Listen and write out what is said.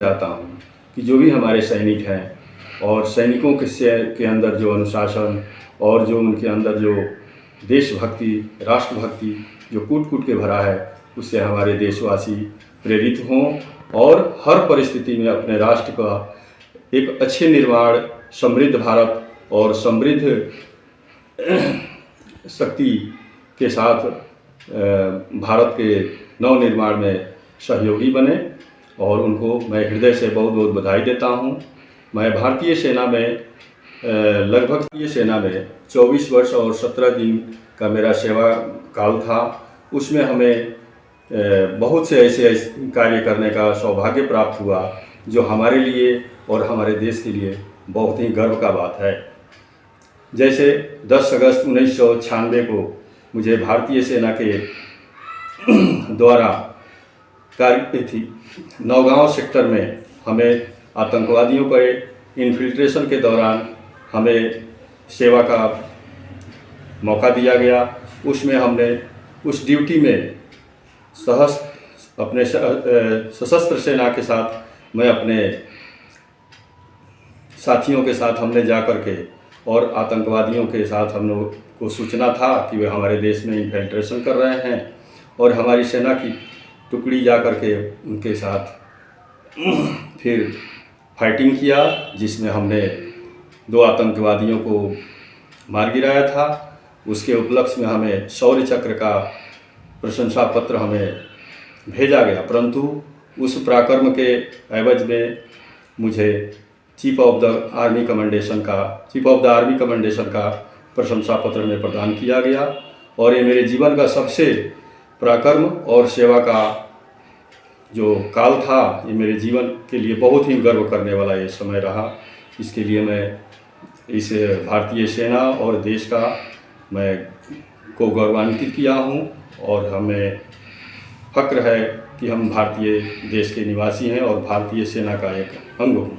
चाहता हूँ कि जो भी हमारे सैनिक हैं और सैनिकों के अंदर जो अनुशासन और जो उनके अंदर जो देशभक्ति, राष्ट्रभक्ति जो कूट-कूट के भरा है, उससे हमारे देशवासी प्रेरित हों और हर परिस्थिति में अपने राष्ट्र का एक अच्छे निर्माण, समृद्ध भारत और समृद्ध शक्ति के साथ भारत के नवनिर्माण में सहयोगी बने। और उनको मैं हृदय से बहुत बहुत बधाई देता हूँ। मैं भारतीय सेना में लगभग 24 वर्ष और 17 दिन का मेरा सेवा काल था। उसमें हमें बहुत से ऐसे कार्य करने का सौभाग्य प्राप्त हुआ जो हमारे लिए और हमारे देश के लिए बहुत ही गर्व का बात है। जैसे 10 अगस्त 1996 को मुझे भारतीय सेना के द्वारा कार्य थी नौगांव सेक्टर में हमें आतंकवादियों के इन्फिल्ट्रेशन के दौरान हमें सेवा का मौका दिया गया। उसमें हमने उस ड्यूटी में अपने सशस्त्र सेना के साथ मैं अपने साथियों के साथ हमने जा कर के और आतंकवादियों के साथ हम लोग को सूचना था कि वे हमारे देश में इन्फिल्ट्रेशन कर रहे हैं और हमारी सेना की टुकड़ी जा कर के उनके साथ फिर फाइटिंग किया, जिसमें हमने 2 आतंकवादियों को मार गिराया था। उसके उपलक्ष्य में हमें शौर्य चक्र का प्रशंसा पत्र हमें भेजा गया, परंतु उस पराक्रम के एवज में मुझे chief of the army commendation का प्रशंसा पत्र में प्रदान किया गया। और ये मेरे जीवन का सबसे पराक्रम और सेवा का जो काल था, ये मेरे जीवन के लिए बहुत ही गर्व करने वाला ये समय रहा। इसके लिए मैं इस भारतीय सेना और देश का मैं को गौरवान्वित किया हूँ और हमें फ़क्र है कि हम भारतीय देश के निवासी हैं और भारतीय सेना का एक अंग हूँ।